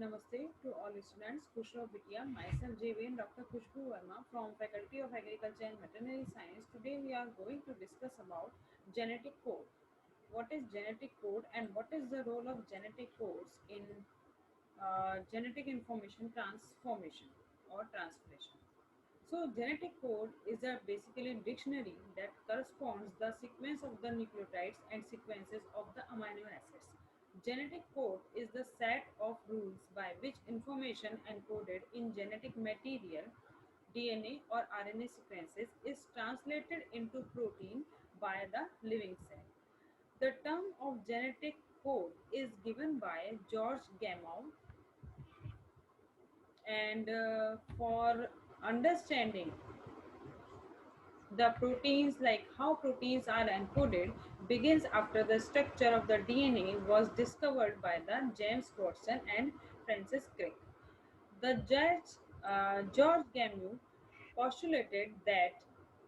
Namaste to all students. Kushro Bitiya, myself JVN Dr. Khushbu Verma from Faculty of Agriculture and Veterinary Science. Today we are going to discuss about genetic code. What is genetic code and what is the role of genetic codes in genetic information transformation or translation? So genetic code is a basically dictionary that corresponds the sequence of the nucleotides and sequences of the amino acids. Genetic code is the set of rules by which information encoded in genetic material, DNA or RNA sequences is translated into protein by the living cell. The term of genetic code is given by George Gamow, and for understanding the proteins, like how proteins are encoded, begins after the structure of the DNA was discovered by the James Watson and Francis Crick. The judge George Gamow postulated that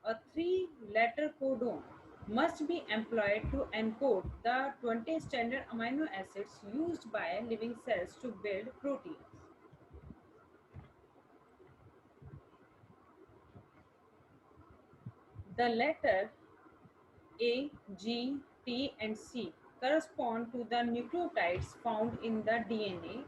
a three-letter codon must be employed to encode the 20 standard amino acids used by living cells to build proteins. The letter A, G, T, and C correspond to the nucleotides found in the DNA.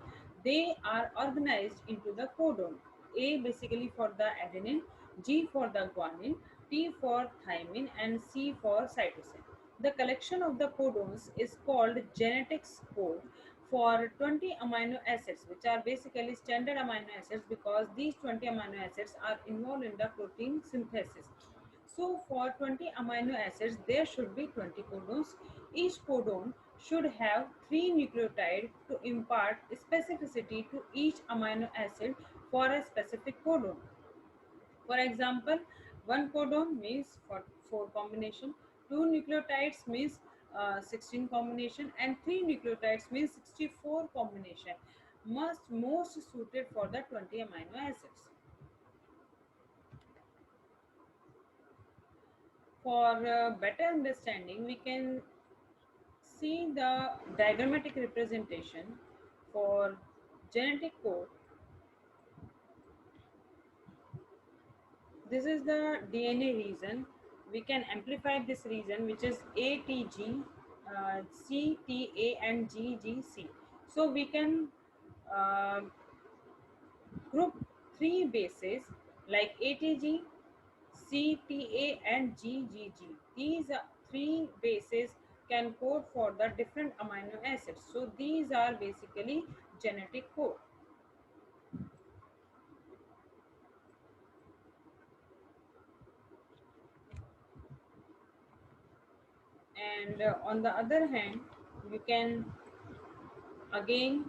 They are organized into the codon. A basically for the adenine, G for the guanine, T for thymine, and C for cytosine. The collection of the codons is called genetics code for 20 amino acids, which are basically standard amino acids because these 20 amino acids are involved in the protein synthesis. So for 20 amino acids, there should be 20 codons. Each codon should have 3 nucleotides to impart specificity to each amino acid for a specific codon. For example, one codon means for 4 combination, 2 nucleotides means 16 combination, and 3 nucleotides means 64 combination. Most suited for the 20 amino acids. For better understanding, we can see the diagrammatic representation for genetic code. This is the DNA region. We can amplify this region, which is ATG, CTA, and GGC. So we can uh, group three bases like ATG, CTA, and GGG. These three bases can code for the different amino acids. So these are basically genetic code. And on the other hand, you can again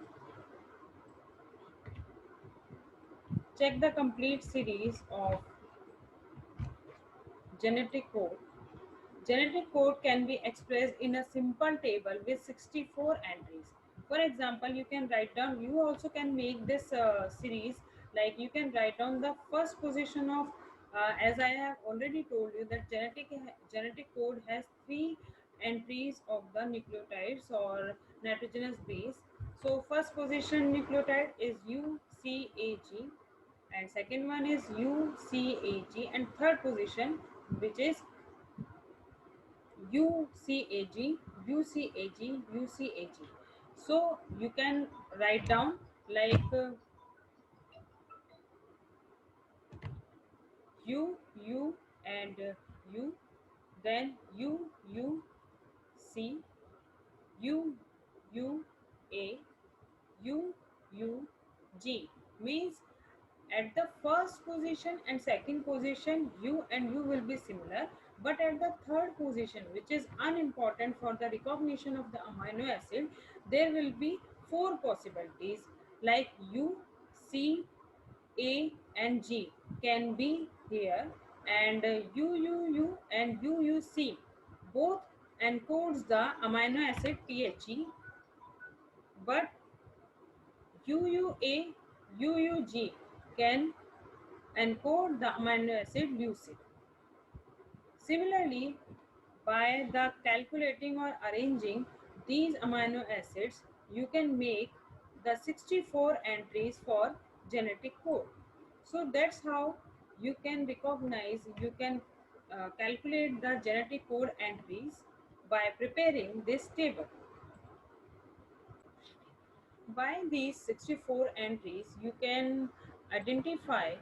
check the complete series of genetic code. Genetic code can be expressed in a simple table with 64 entries. For example, you can write down, you also can make this series, like you can write down the first position of, as I have already told you, that genetic code has three entries of the nucleotides or nitrogenous base. So first position nucleotide is UCAG, and second one is UCAG, and third position, which is UCAG, UCAG, UCAG. So you can write down like U, and U, then C, A, G. Means at the first position and second position, U and U will be similar, but at the third position, which is unimportant for the recognition of the amino acid, there will be four possibilities like U, C, A, and G can be here, and UUU and UUC both encodes the amino acid THE, but UUA, UUG can encode the amino acid leucine. Similarly, by calculating or arranging these amino acids, you can make the 64 entries for genetic code. So that's how you can recognize, you can calculate the genetic code entries by preparing this table. By these 64 entries, you can identify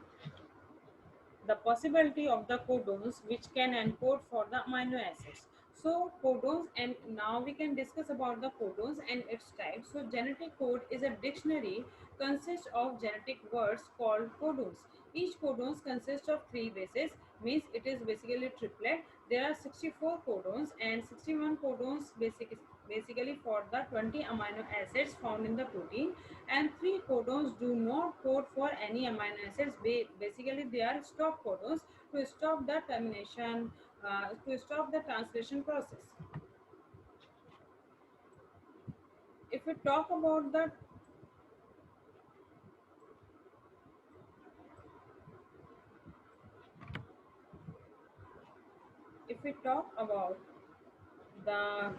the possibility of the codons which can encode for the amino acids. So codons, and now we can discuss about the codons and its types. So genetic code is a dictionary consists of genetic words called codons. Each codons consists of three bases, means it is basically triplet. There are 64 codons and 61 codons basically for the 20 amino acids found in the protein, and three codons do not code for any amino acids. Basically they are stop codons to stop the termination, to stop the translation process. If we talk about the, if we talk about the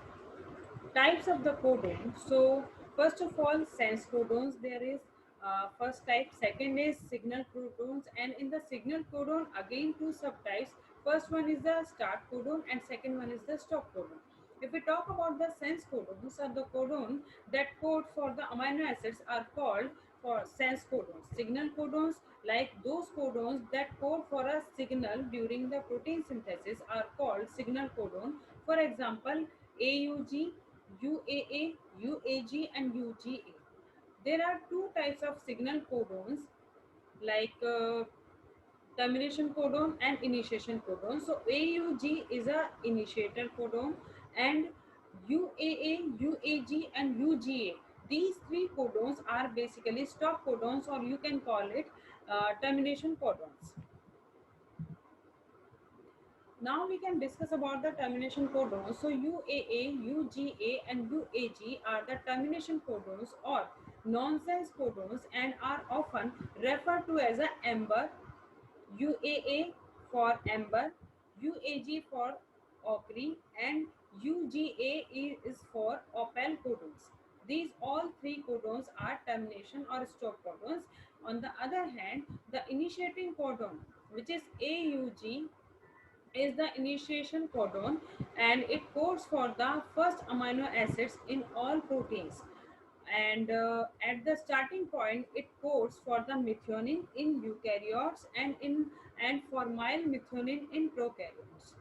types of the codon. So first of all, sense codons. There is first type, second is signal codons, and in the signal codon again two subtypes. First one is the start codon and second one is the stop codon. If we talk about the sense codons, or the codon that code for the amino acids are called for sense codons. Signal codons, like those codons that code for a signal during the protein synthesis, are called signal codon. For example, AUG, UAA, UAG, and UGA. There are two types of signal codons, like termination codon and initiation codon. So AUG is a initiator codon, and UAA, UAG, and UGA. These three codons are basically stop codons, or you can call it termination codons. Now we can discuss about the termination codons. So UAA, UGA, and UAG are the termination codons or nonsense codons and are often referred to as a AMBER. UAA for Amber, UAG for Ochre, and UGA is for Opal codons. These all three codons are termination or stop codons. On the other hand, the initiating codon, which is AUG, is the initiation codon, and it codes for the first amino acids in all proteins, and at the starting point it codes for the methionine in eukaryotes and for methionine in prokaryotes.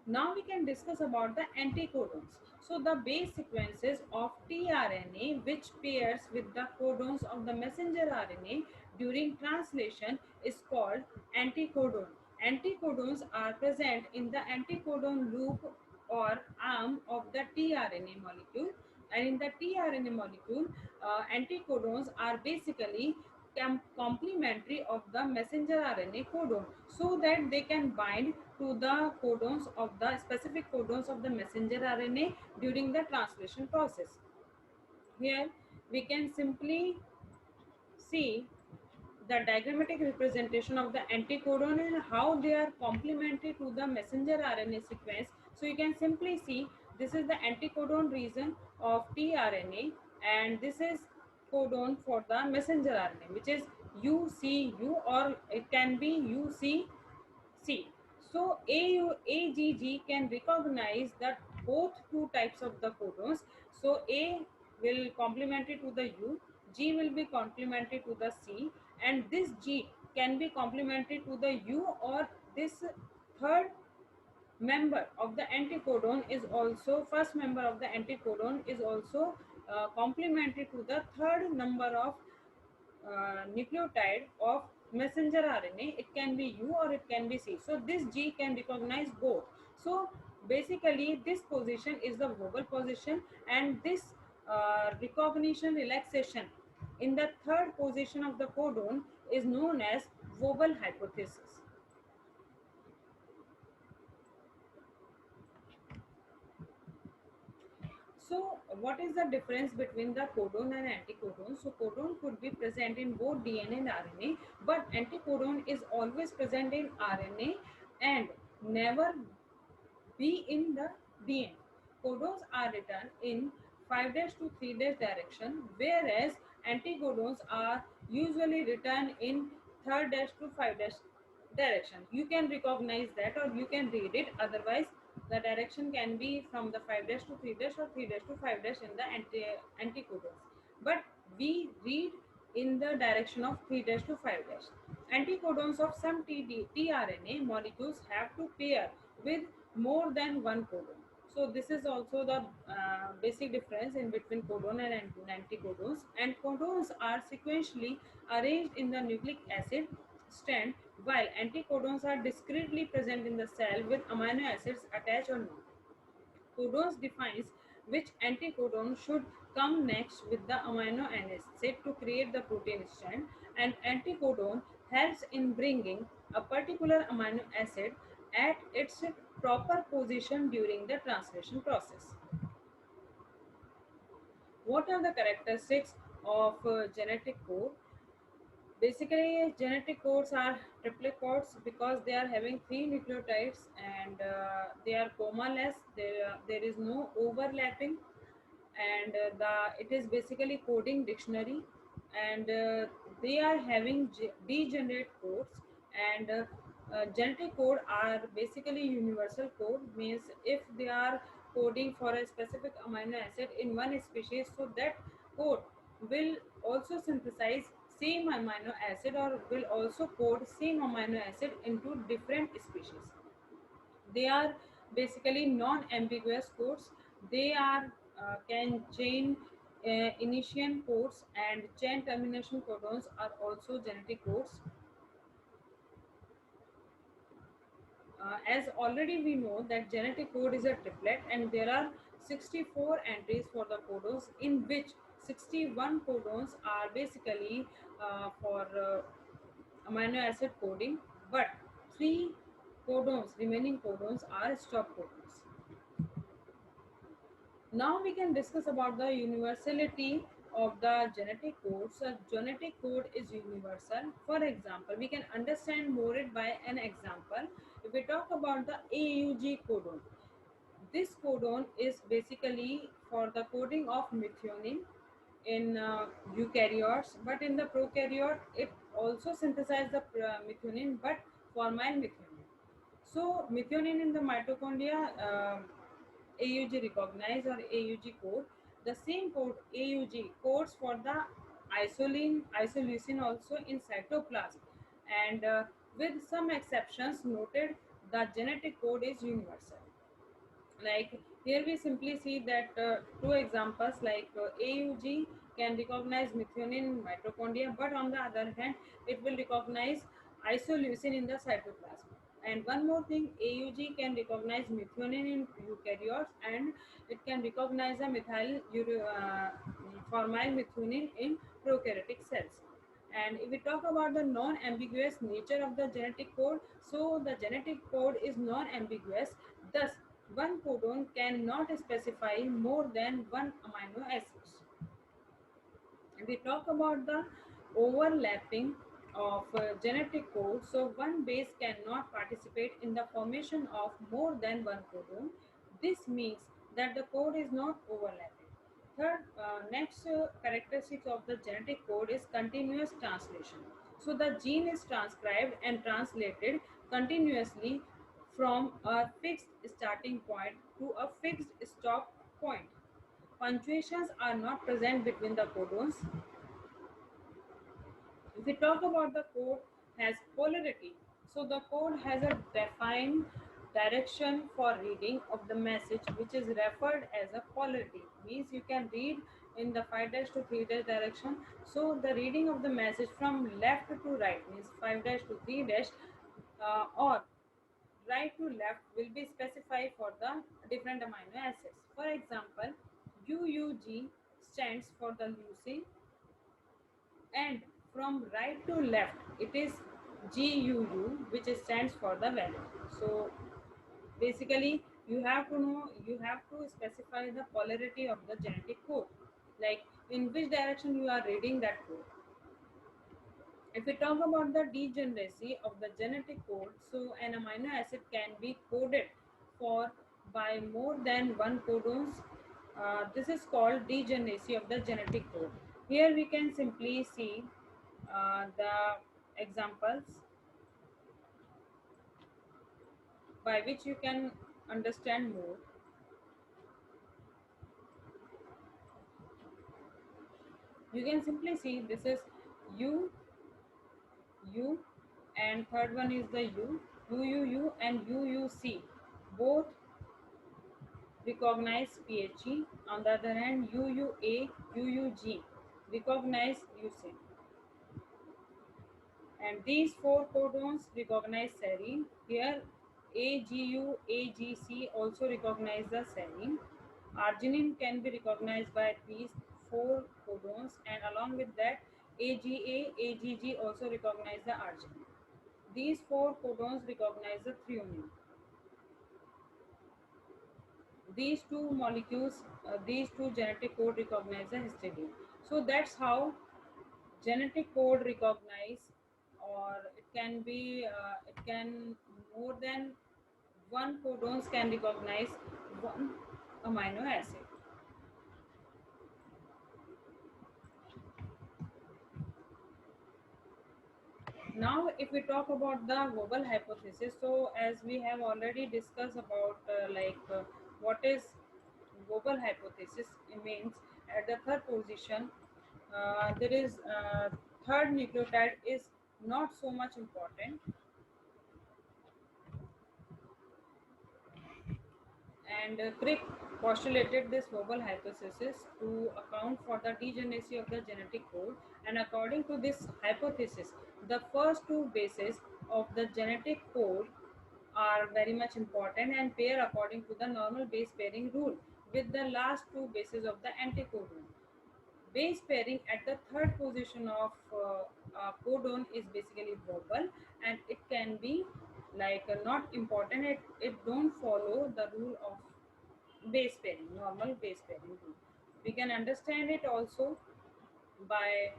Now we can discuss about the anticodons. So the base sequences of tRNA which pairs with the codons of the messenger RNA during translation is called anticodon. Anticodons are present in the anticodon loop or arm of the tRNA molecule, and in the tRNA molecule, anticodons are basically complementary of the messenger RNA codon, so that they can bind to the codons of the specific codons of the messenger RNA during the translation process. Here we can simply see the diagrammatic representation of the anticodon and how they are complementary to the messenger RNA sequence. So you can simply see this is the anticodon region of tRNA, and this is codon for the messenger RNA, which is UCU, or it can be UCC. So AGG can recognize that both two types of the codons. So A will complementary to the U, G will be complementary to the C, and this G can be complementary to the U, or this third member of the anticodon is also, first member of the anticodon is also complementary to the third number of nucleotide of messenger RNA. It can be U or it can be C. So this G can recognize both. So basically this position is the vowel position, and this recognition relaxation in the third position of the codon is known as vowel hypothesis. So, what is the difference between the codon and anticodon? So, codon could be present in both DNA and RNA, but anticodon is always present in RNA and never be in the DNA. Codons are written in 5' to 3' direction, whereas anticodons are usually written in third dash to 5' direction. You can recognize that or you can read it. Otherwise, the direction can be from the 5' to 3' or 3' to 5' in the anticodons. But we read in the direction of 3' to 5'. Anticodons of some tRNA molecules have to pair with more than one codon. So this is also the basic difference in between codon and anticodons. And codons are sequentially arranged in the nucleic acid strand, while anticodons are discretely present in the cell with amino acids attached or not. Codons defines which anticodon should come next with the amino acid to create the protein strand, and anticodon helps in bringing a particular amino acid at its proper position during the translation process. What are the characteristics of genetic code? Basically, genetic codes are triplet codes because they are having three nucleotides and they are comma-less. There is no overlapping, and it is basically coding dictionary, and they are having degenerate codes, and genetic code are basically universal code, means if they are coding for a specific amino acid in one species, so that code will also synthesize same amino acid or will also code same amino acid into different species. They are basically non-ambiguous codes. They are can chain initiation codes, and chain termination codons are also genetic codes. As already we know that genetic code is a triplet, and there are 64 entries for the codons, in which 61 codons are basically for amino acid coding, but three codons, remaining codons, are stop codons. Now we can discuss about the universality of the genetic code. So genetic code is universal. For example, we can understand more it by an example. If we talk about the AUG codon, this codon is basically for the coding of methionine in eukaryotes, but in the prokaryote it also synthesizes the methionine, but formyl methionine. So methionine in the mitochondria, AUG recognize or AUG code. The same code AUG codes for the isoleucine also in cytoplasm, and with some exceptions noted, the genetic code is universal. Like here we simply see that two examples, like AUG can recognize methionine in mitochondria, but on the other hand it will recognize isoleucine in the cytoplasm. And one more thing, AUG can recognize methionine in eukaryotes, and it can recognize a formyl methionine in prokaryotic cells. And if we talk about the non-ambiguous nature of the genetic code, so the genetic code is non-ambiguous. Thus, one codon cannot specify more than one amino acid. If we talk about the overlapping of genetic code, so one base cannot participate in the formation of more than one codon. This means that the code is not overlapping. Third, next characteristics of the genetic code is continuous translation. So the gene is transcribed and translated continuously from a fixed starting point to a fixed stop point. Punctuations are not present between the codons. If we talk about the code has polarity, so the code has a defined direction for reading of the message, which is referred as a polarity. Means you can read in the 5' to 3' direction. So the reading of the message from left to right means 5' to 3' or right to left will be specified for the different amino acids. For example, UUG stands for the leucine, and from right to left it is GUU, which stands for the value. So basically you have to specify the polarity of the genetic code, like in which direction you are reading that code. If we talk about the degeneracy of the genetic code, so an amino acid can be coded for by more than one codons, This is called degeneracy of the genetic code. Here we can simply see the examples by which you can understand more. You can simply see this is U, U, and third one is the U, and UUC. Both recognize PHE. On the other hand, UUA, UUG recognize leucine. And these four codons recognize serine. Here, AGU, AGC also recognize the serine. Arginine can be recognized by these four codons, and along with that, AGA, AGG also recognize the arginine. These four codons recognize the threonine. These two molecules, these two genetic code recognize the histidine. So that's how genetic code recognize, or it can be, it can more than one codons can recognize one amino acid. Now, if we talk about the Wobble hypothesis, so as we have already discussed about what is Wobble hypothesis, it means at the third position, there is third nucleotide is not so much important, and Crick postulated this Wobble hypothesis to account for the degeneracy of the genetic code. And according to this hypothesis, the first two bases of the genetic code are very much important and pair according to the normal base pairing rule with the last two bases of the anticodon. Base pairing at the third position of codon is basically Wobble, and it can be not important. It don't follow the rule of base pairing, normal base pairing rule. We can understand it also by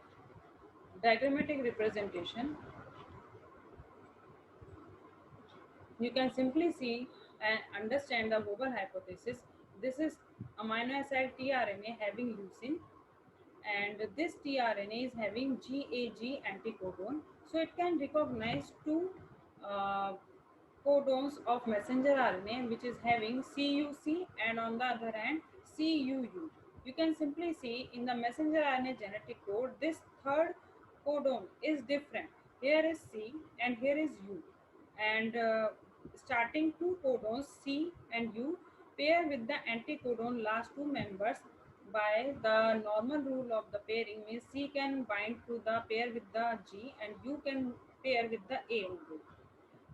diagrammatic representation. You can simply see and understand the Wobble hypothesis. This is amino acid tRNA having leucine, and this tRNA is having GAG anticodon. So it can recognize two uh, codons of messenger RNA, which is having CUC, and on the other hand CUU. You can simply see in the messenger RNA genetic code, this third codon is different. Here is C and here is U, and starting two codons C and U pair with the anticodon last two members by the normal rule of the pairing, means C can bind to the pair with the G and U can pair with the A only.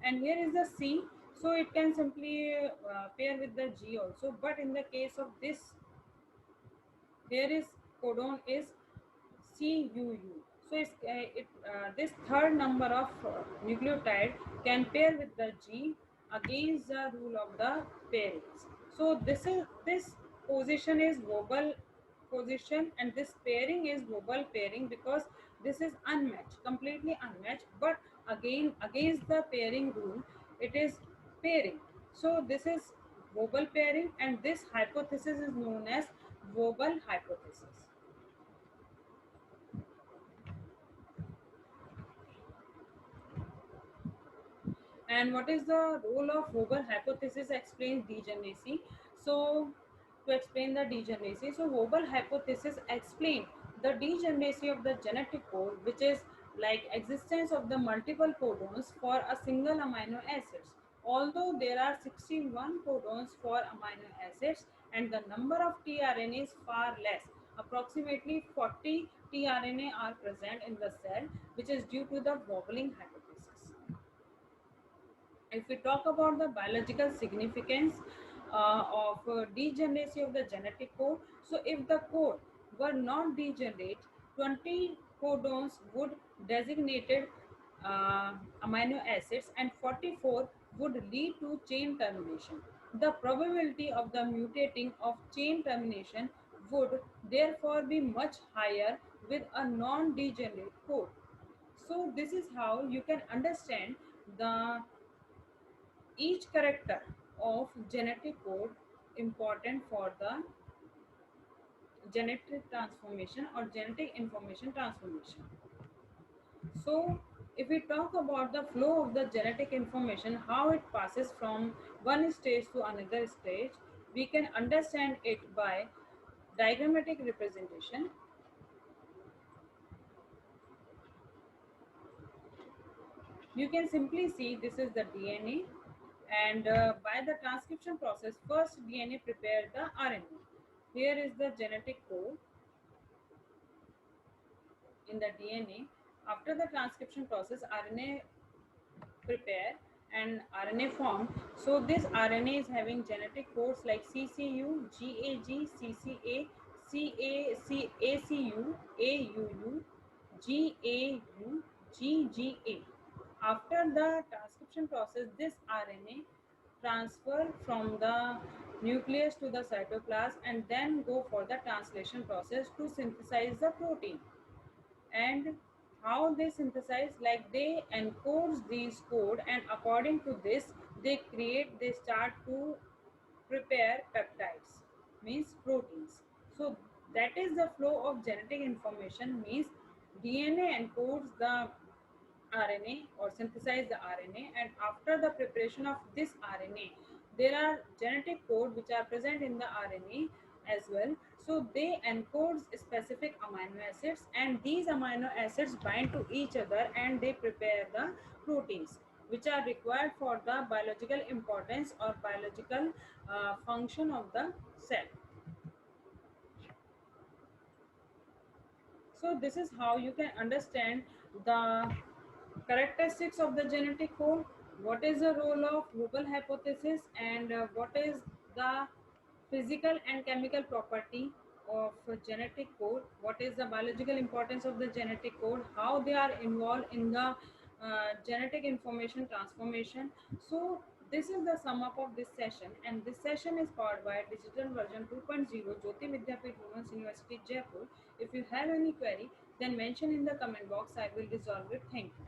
And here is the C, so it can simply pair with the G also. But in the case of this, here is codon is CUU. So this third number of nucleotide can pair with the G against the rule of the pairings. So this position is Wobble position, and this pairing is Wobble pairing because this is unmatched, completely unmatched. But again, against the pairing rule, it is pairing. So this is Wobble pairing, and this hypothesis is known as Wobble hypothesis. And what is the role of Wobble hypothesis explains degeneracy? So, to explain the degeneracy, so Wobble hypothesis explain the degeneracy of the genetic code, which is like existence of the multiple codons for a single amino acids. Although there are 61 codons for amino acids and the number of tRNA is far less, approximately 40 tRNA are present in the cell, which is due to the wobbling hypothesis. If we talk about the biological significance of degeneracy of the genetic code, so if the code were not degenerate, 20 codons would designated amino acids and 44 would lead to chain termination. The probability of the mutating of chain termination would therefore be much higher with a non-degenerate code. So this is how you can understand the each character of genetic code important for the genetic transformation or genetic information transformation. So, if we talk about the flow of the genetic information, how it passes from one stage to another stage, we can understand it by diagrammatic representation. You can simply see this is the DNA, and by the transcription process, first DNA prepared the RNA. Here is the genetic code in the DNA. After the transcription process, RNA prepare and RNA formed. So this RNA is having genetic codes like CCU, GAG, CCA, ACU, AUU, GAU, GGA. After the transcription process, this RNA transfer from the nucleus to the cytoplasm and then go for the translation process to synthesize the protein. And how they synthesize, like they encodes these code, and according to this they start to prepare peptides, means proteins. So that is the flow of genetic information, means DNA encodes the RNA or synthesize the RNA, and after the preparation of this RNA, there are genetic code which are present in the RNA as well. So they encodes specific amino acids, and these amino acids bind to each other and they prepare the proteins which are required for the biological importance or biological function of the cell. So this is how you can understand the characteristics of the genetic code, what is the role of Hubble hypothesis, and what is the physical and chemical property of genetic code, what is the biological importance of the genetic code, how they are involved in the genetic information transformation. So this is the sum up of this session, and this session is powered by digital version 2.0 Jyoti Vidyapeeth Women's University Jaipur. If you have any query, then mention in the comment box. I will resolve it. Thank you.